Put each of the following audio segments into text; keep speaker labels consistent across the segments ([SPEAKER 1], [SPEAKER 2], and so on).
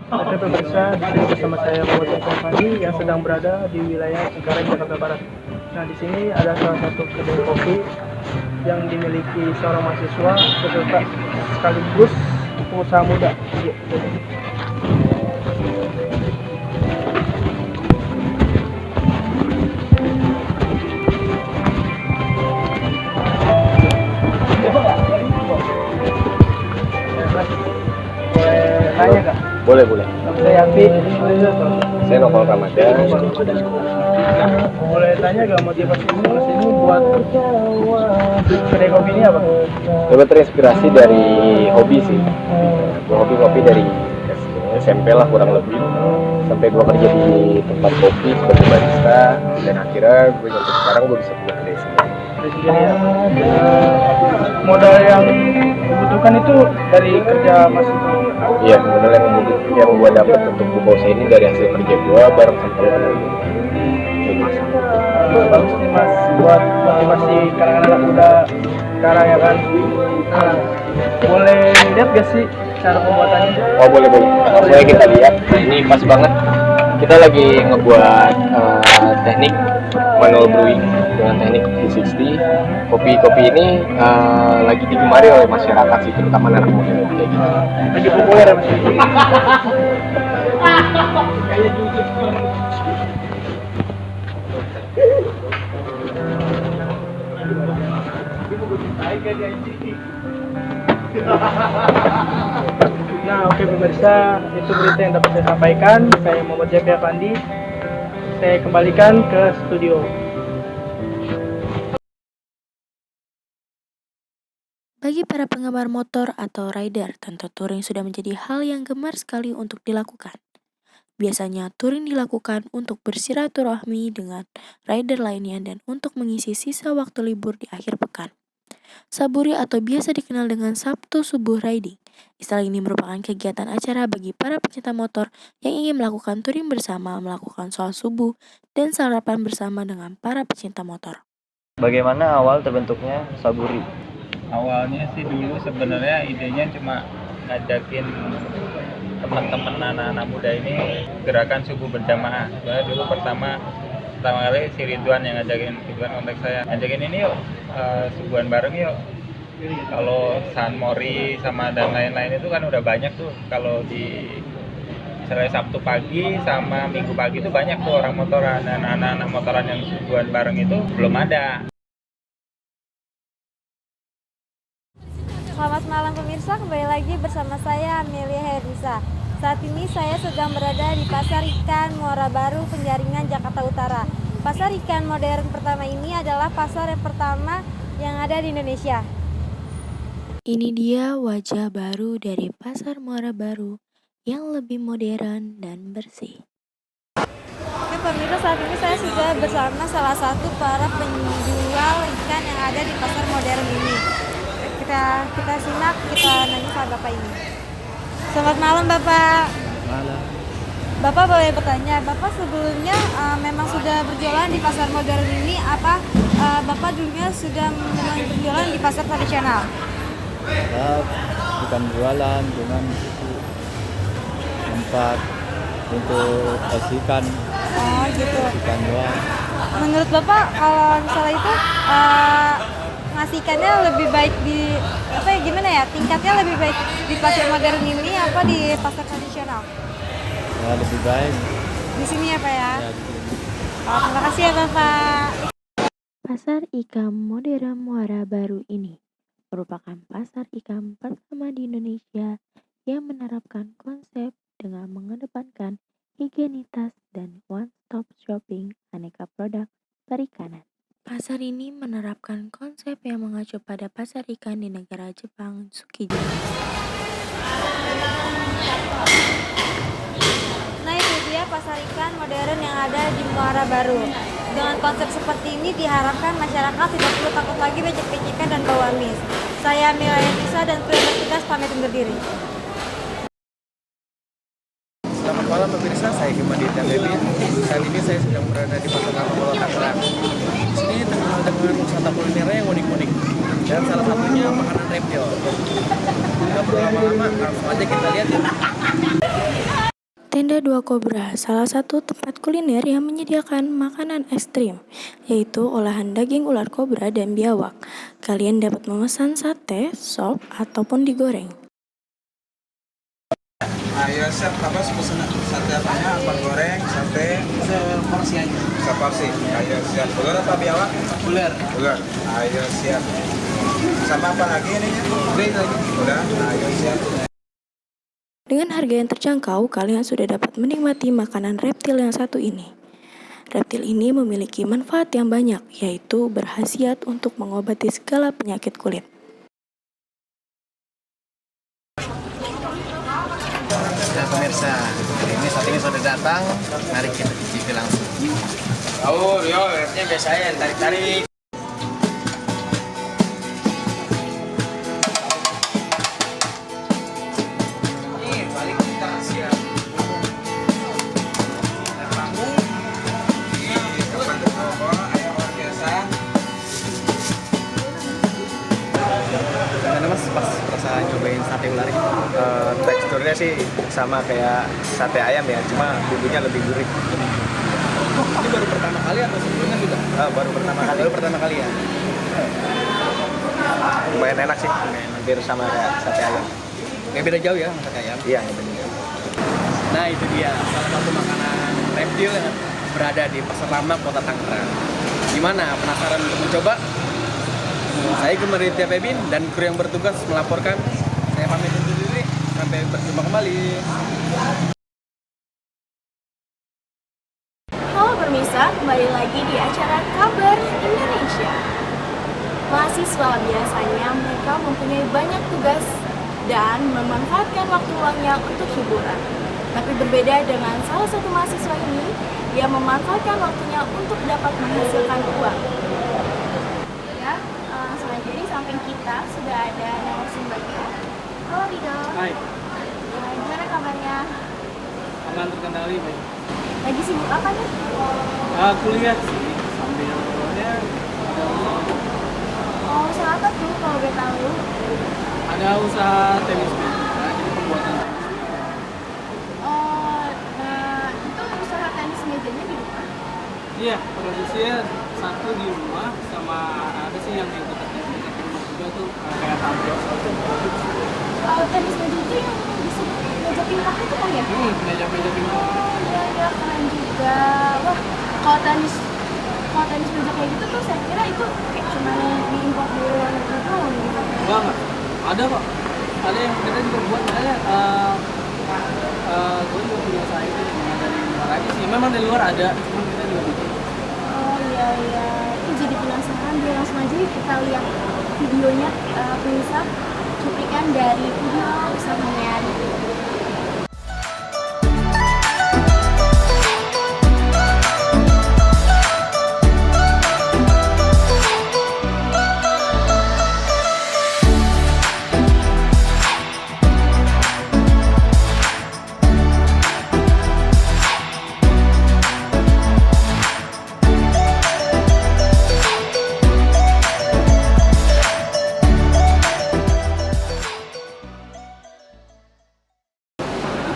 [SPEAKER 1] Oke pemirsa, di sini bersama saya Muhammad Eko Fandi yang sedang berada di wilayah Cengkareng, Jakarta Barat. Nah, di sini ada salah satu kedai kopi yang dimiliki seorang mahasiswa beserta sekaligus pengusaha muda. Yuk, boleh tanya kak?
[SPEAKER 2] Boleh, boleh.
[SPEAKER 1] Saya Yapi.
[SPEAKER 2] Saya Novel Ramadan.
[SPEAKER 1] Boleh tanya gak motivasi ini buat kedai kopi ini apa?
[SPEAKER 2] Gue terinspirasi dari hobi sih. Gue hobi kopi dari SMP lah kurang lebih. Sampai gue kerja di tempat kopi sebagai barista. Dan akhirnya gue sampai sekarang gue bisa punya kedai sendiri.
[SPEAKER 1] Dari sendiri ya. Modal yang dibutuhkan itu dari kerja Mas.
[SPEAKER 2] Iya, modal yang gue dapat untuk buka usaha ini dari hasil kerja gue bareng sama teman-teman gue.
[SPEAKER 1] Bagus nih Mas buat motivasi kalangan anak muda sekarang ya kan. Nah, boleh lihat gak sih cara pembuatannya?
[SPEAKER 2] Oh, boleh, boleh. Saya kita lihat. Nah, ini pas banget. Kita lagi ngebuat teknik manual brewing dengan teknik V60. Kopi ini lagi digemari oleh masyarakat sih, terutama anak muda kayak gitu.
[SPEAKER 1] Lagi populer ya Mas. Nah, oke pemirsa, itu berita yang dapat saya sampaikan. Saya Muhammad Jafia Fandi. Saya kembalikan ke studio.
[SPEAKER 3] Bagi para penggemar motor atau rider, tentu touring sudah menjadi hal yang gemar sekali untuk dilakukan. Biasanya touring dilakukan untuk bersilaturahmi dengan rider lainnya dan untuk mengisi sisa waktu libur di akhir pekan. Saburi atau biasa dikenal dengan Sabtu Subuh Riding. Istilah ini merupakan kegiatan acara bagi para pecinta motor yang ingin melakukan touring bersama, melakukan sholat subuh, dan sarapan bersama dengan para pecinta motor.
[SPEAKER 4] Bagaimana awal terbentuknya Saburi?
[SPEAKER 5] Awalnya sih dulu sebenarnya idenya cuma ngajakin teman-teman anak-anak muda ini gerakan subuh berjamaah. Soalnya dulu pertama kali si Ridwan yang Ridwan kontak saya, ngajakin ini yuk subuhan bareng yuk. Kalau San Mori sama dan lain-lain itu kan udah banyak tuh. Kalau di misalnya Sabtu pagi sama Minggu pagi itu banyak tuh orang motoran, dan anak-anak motoran yang subuhan bareng itu belum ada.
[SPEAKER 6] Selamat malam pemirsa, kembali lagi bersama saya Amelia Herdisa. Saat ini saya sedang berada di Pasar Ikan Muara Baru, Penjaringan, Jakarta Utara. Pasar ikan modern pertama ini adalah pasar yang pertama yang ada di Indonesia.
[SPEAKER 3] Ini dia wajah baru dari Pasar Muara Baru yang lebih modern dan bersih.
[SPEAKER 6] Oke pemirsa, saat ini saya sudah bersama salah satu para penjual ikan yang ada di pasar modern ini. Kita simak, kita nanya sama Bapak ini. Selamat malam Bapak.
[SPEAKER 4] Malam.
[SPEAKER 6] Bapak boleh bertanya, Bapak sebelumnya memang sudah berjualan di pasar modern ini, apa Bapak dulunya sudah memang berjualan di pasar tradisional?
[SPEAKER 4] Saya bukan jualan, cuman itu tempat untuk ikan.
[SPEAKER 6] Oh gitu.
[SPEAKER 4] Ikan doang.
[SPEAKER 6] Menurut Bapak kalau misalnya itu ngasih ikannya lebih baik di gimana ya, tingkatnya lebih baik di pasar modern ini apa di pasar tradisional?
[SPEAKER 4] Ya lebih baik.
[SPEAKER 6] Di sini ya Pak ya?
[SPEAKER 4] Ya, di sini.
[SPEAKER 6] Oh, terima kasih ya Bapak.
[SPEAKER 3] Pasar ikan modern Muara Baru ini merupakan pasar ikan pertama di Indonesia yang menerapkan konsep dengan mengedepankan higienitas dan one-stop shopping aneka produk perikanan. Pasar ini menerapkan konsep yang mengacu pada pasar ikan di negara Jepang, Tsukiji.
[SPEAKER 6] Nah itu dia pasar ikan modern yang ada di Muara Baru. Dengan konsep seperti ini diharapkan masyarakat tidak perlu takut lagi becek-becekan dan bau amis. Saya Mila Yatisa dan kru bertugas pamit undur diri.
[SPEAKER 1] Selamat malam pemirsa, saya Gimadi Tandebi. Saat ini saya sedang berada di Pasar Kapal Tangerang. Di sini terkenal dengan wisata kuliner yang unik-unik dan salah satunya makanan reptil. Tidak perlu lama-lama, langsung aja kita lihat ya.
[SPEAKER 3] ada Dua Kobra, salah satu tempat kuliner yang menyediakan makanan ekstrim, yaitu olahan daging ular kobra dan biawak. Kalian dapat memesan sate, sop, ataupun digoreng.
[SPEAKER 7] Ayo siap apa pesan sate apanya? Apa goreng, sate? Seporsi aja. Seporsi. Ayo siap. Ular apa biawak? Ular. Ular. Ayo siap. Sama apa lagi ini? Udah. Ayo siap.
[SPEAKER 3] Dengan harga yang terjangkau, kalian sudah dapat menikmati makanan reptil yang satu ini. Reptil ini memiliki manfaat yang banyak, yaitu berkhasiat untuk mengobati segala penyakit kulit.
[SPEAKER 4] Ya pemirsa, hari ini satenya sudah datang. Mari kita cicipi langsung.
[SPEAKER 7] Oh, yo, repnya biasa ya, tarik-tarik.
[SPEAKER 4] Gimana mas pas nyobain sate ular ini?
[SPEAKER 2] Teksturnya sih sama kayak sate ayam ya, cuma bumbunya lebih gurih.
[SPEAKER 4] Ini baru pertama kali atau sebelumnya sudah?
[SPEAKER 2] Baru pertama kali.
[SPEAKER 4] Baru pertama kali ya?
[SPEAKER 2] Lumayan enak sih, hampir sama kayak sate ayam.
[SPEAKER 4] Nggak beda jauh ya sama sate ayam?
[SPEAKER 2] Iya, nggak beda.
[SPEAKER 4] Nah itu dia, salah satu makanan reptil yang berada di Pasar Lama, Kota Tangerang. Gimana? Penasaran untuk mencoba? Saya Gemari Tia Pebin dan kru yang bertugas melaporkan. Saya pamit undur diri, sampai berjumpa kembali.
[SPEAKER 3] Halo pemirsa, kembali lagi di acara Kabar Indonesia. Mahasiswa biasanya mereka mempunyai banyak tugas dan memanfaatkan waktu luangnya untuk hiburan. Tapi berbeda dengan salah satu mahasiswa ini, dia memanfaatkan waktunya untuk dapat menghasilkan uang. Ya, langsung aja di samping kita sudah ada narasumbernya. Halo Rido.
[SPEAKER 1] Hai,
[SPEAKER 3] Gimana kabarnya?
[SPEAKER 1] aman terkendali, baik.
[SPEAKER 3] Lagi sibuk apa nih?
[SPEAKER 1] Kuliah sih, sambil ya,
[SPEAKER 3] Oh, usaha apa tuh kalau gue tahu?
[SPEAKER 1] ada usaha tenis meja, jadi pembuatan tenis.
[SPEAKER 3] Oh, nah itu usaha tenis mejanya di rumah?
[SPEAKER 1] Iya, produksinya satu di rumah, sama ada sih yang ikut tenis meja di rumah juga tuh, kayak tampil.
[SPEAKER 3] Tenis meja itu yang disebut meja pingpong itu kan ya?
[SPEAKER 1] Meja-meja pingpong.
[SPEAKER 3] Oh iya iya, keren juga. Wah, kalau tenis meja kayak gitu tuh saya kira itu kayak cuma diimpor dari luar negeri doang gitu.
[SPEAKER 1] Enggak, ada kok. Ada yang kita juga buat, makanya gue juga punya usaha itu cuma dari luar aja sih. Memang dari luar ada, cuma kita juga bikin.
[SPEAKER 3] Oh iya iya, itu jadi penasaran. Dia langsung aja yuk kita lihat videonya, pemirsa. Cuplikan dari video usahanya.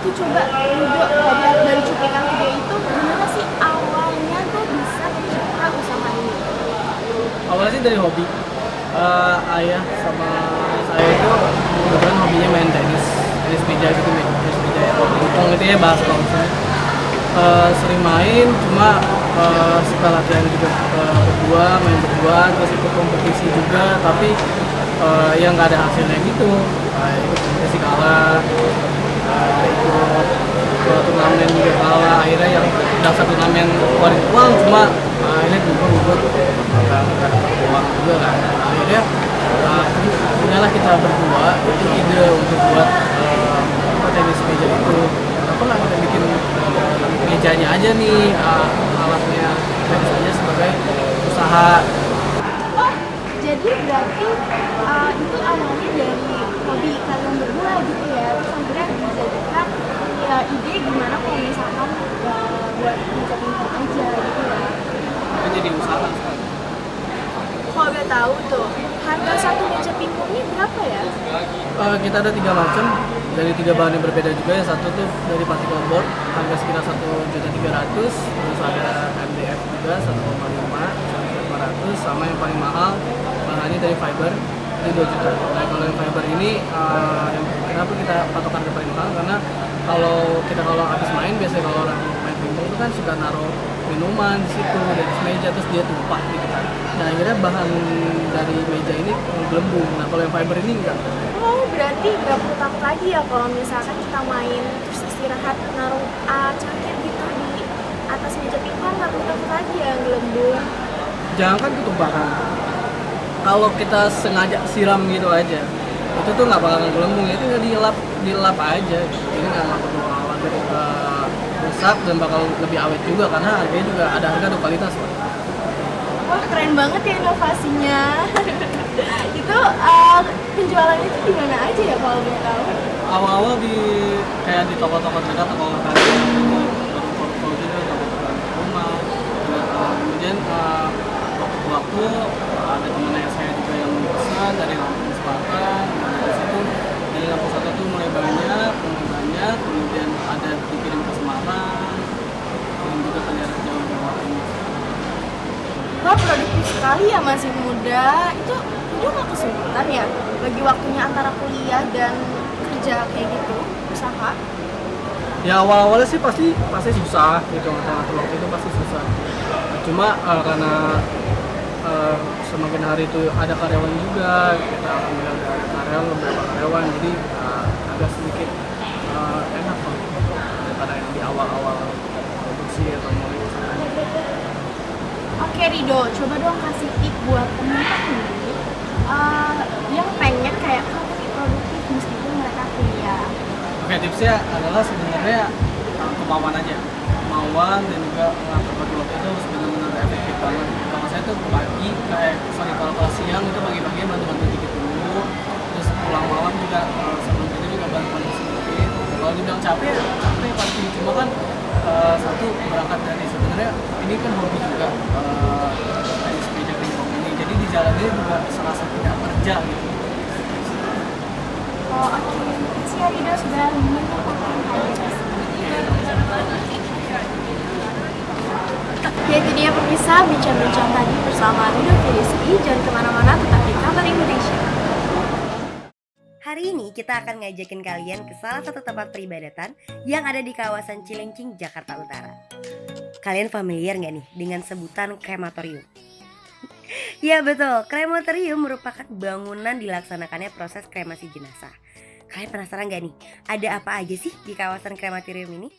[SPEAKER 3] Itu coba Rido, dari cuplikan video itu gimana sih awalnya tuh bisa buka usaha ini?
[SPEAKER 1] Awalnya sih dari hobi. Ayah sama saya itu kebetulan hobinya main tenis meja gitu, tenis meja ya, pingpong gitu ya baseball misalnya. Sering main, cuma suka latihan juga berdua, main berdua, terus ikut kompetisi juga, tapi ya nggak ada hasilnya gitu. Ikut kompetisi kalah, ikut ke turnamen juga kalah, akhirnya yang daftar turnamen keluarin uang, cuma akhirnya gugur nggak dapat uang juga kan. Akhirnya udahlah kita berdua itu ide untuk buat tenis meja itu. Kenapa nggak kita bikin mejanya aja nih, alatnya tenis aja sebagai usaha.
[SPEAKER 3] Oh, jadi berarti itu awalnya dari hobi kalian berdua gitu ya, terus akhirnya dijadikan ide gimana kalau misalkan buat meja pingpong aja gitu ya.
[SPEAKER 1] Itu jadi usaha sekarang.
[SPEAKER 3] Kalau udah tahu tuh, harga satu meja pingpong ini berapa ya?
[SPEAKER 1] Kita ada 3 macam. dari 3 bahan yang berbeda juga. Yang satu tuh dari particle board harga sekitar 1.300.000, terus ada MDF juga 1,5, 1.500, sama yang paling mahal bahannya dari fiber itu 2 juta. Nah kalau yang fiber ini kenapa kita patokan ke paling mahal, karena kalau habis main, biasanya kalau orang main pingpong itu kan suka naruh minuman di situ di atas meja, terus dia tumpah gitu kan. Nah akhirnya bahan dari meja ini gelembung. Nah kalau yang fiber ini enggak.
[SPEAKER 8] Oh, berarti nggak perlu takut lagi ya kalau misalkan kita main terus istirahat naruh cangkir gitu di atas meja pingpong, nggak perlu takut lagi ya gelembung.
[SPEAKER 1] Jangan kan ketumpahan. Kalau kita sengaja siram gitu aja, itu tuh nggak bakal gelembung, itu tinggal dilap aja gitu. Jadi nggak perlu khawatir rusak, dan bakal lebih awet juga karena harganya juga ada harga ada kualitas lah.
[SPEAKER 8] Wah, keren banget ya inovasinya. Itu penjualannya itu di mana aja ya kalau boleh tahu?
[SPEAKER 1] Awal-awal kayak di toko-toko dekat, toko lokal ini, toko-toko gitu, toko-toko rumah. Kemudian waktu ada temen saya juga yang pesan dari Lampung Selatan. Nah, dari situ dari Lampung Selatan tuh mulai banyak, kemudian ada dikirim ke Semarang, dan juga ke daerah Jawa ini.
[SPEAKER 8] Wah, produktif sekali ya, masih muda. Itu nggak kesulitan ya bagi waktunya antara kuliah dan kerja kayak gitu, usaha?
[SPEAKER 1] Ya awal-awalnya sih pasti susah gitu, ngatur waktu itu pasti susah. Cuma karena semakin hari itu ada karyawan juga, kita alhamdulillah ada karyawan, beberapa karyawan, jadi agak sedikit enak lah daripada yang di awal-awal produksi atau mulai usaha.
[SPEAKER 8] Oke Rido, coba dong kasih tip buat teman-teman nih yang pengen kayak kamu nih produktif meskipun mereka kuliah.
[SPEAKER 1] Oke, tipsnya adalah sebenarnya kemauan aja, kemauan dan juga ngatur waktu itu benar-benar efektif banget. Kalau saya tuh kalau siang itu pagi-pagi bantu-bantu dikit dulu, terus pulang malam juga sebelum itu juga bantu-bantu sedikit. Kalau dibilang capek pasti, cuma kan satu berangkat dari sebenarnya ini kan hobi juga, tenis meja pingpong ini, jadi di jalannya juga serasa tidak kerja gitu.
[SPEAKER 8] Oh oke, makasih ya Rido sudah menyempatkan hadir. Ya itu dia pemirsa bincang-bincang tadi bersama Rido Filiski. Jangan kemana-mana, tetap di Kabar Indonesia.
[SPEAKER 9] Hari ini kita akan ngajakin kalian ke salah satu tempat peribadatan yang ada di kawasan Cilincing, Jakarta Utara. Kalian familiar nggak nih dengan sebutan krematorium? Ya betul, krematorium merupakan bangunan dilaksanakannya proses kremasi jenazah. Kalian penasaran nggak nih, ada apa aja sih di kawasan krematorium ini?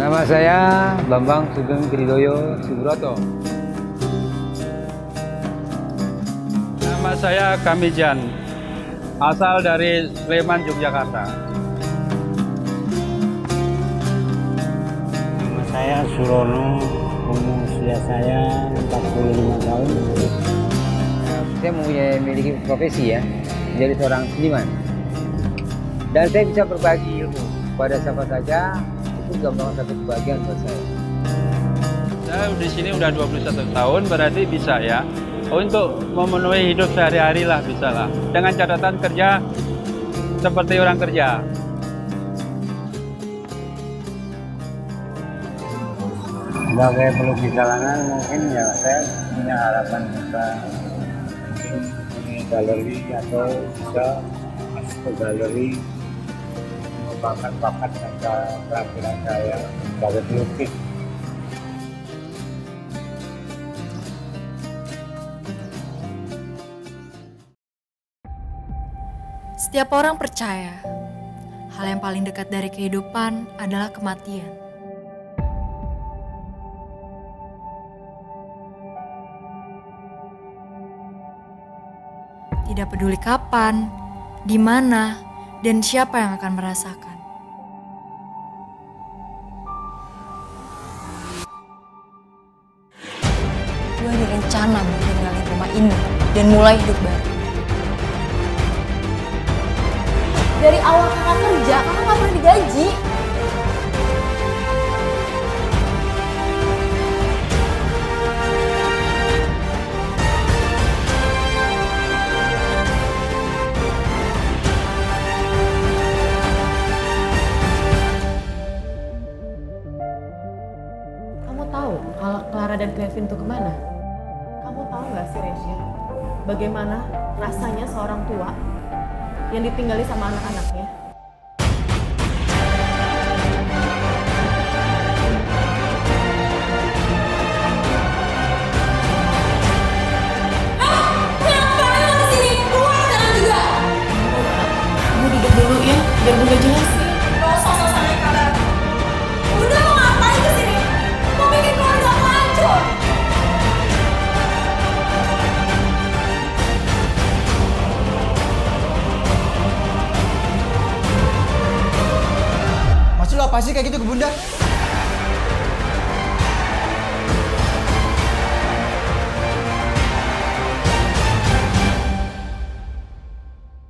[SPEAKER 10] Nama saya Bambang Sugeng Tridoyo Subroto.
[SPEAKER 5] Nama saya Kamijan, asal dari Sleman, Yogyakarta.
[SPEAKER 11] Nama saya Surono, umur usia saya 45 tahun.
[SPEAKER 10] Saya memiliki profesi ya, menjadi seorang seniman. Dan saya bisa berbagi ilmu kepada siapa saja. Itu gambaran satu kebahagiaan buat saya.
[SPEAKER 5] Saya di sini udah 21 tahun, berarti bisa ya untuk memenuhi hidup sehari-hari lah, bisa lah. Dengan catatan kerja seperti orang kerja.
[SPEAKER 11] Sebagai pelukis jalanan mungkin ya saya punya harapan bisa mungkin punya galeri atau bisa masuk ke galeri, mengembangkan bakat dan keterampilan saya sebagai pelukis.
[SPEAKER 12] Setiap orang percaya, hal yang paling dekat dari kehidupan adalah kematian. Tidak peduli kapan, di mana, dan siapa yang akan merasakan. rencana buat ninggalin rumah ini dan mulai hidup baru. Dari awal kakak kerja, kakak gak pernah digaji.
[SPEAKER 13] Kamu tahu kalau Clara dan Kevin tuh kemana? Kamu tahu nggak sih Resya, bagaimana rasanya seorang tua yang ditinggali sama anak-anaknya? Kamu duduk dulu ya, biar Bunda jelasin.
[SPEAKER 14] Maksud lo apa sih kayak gitu ke Bunda?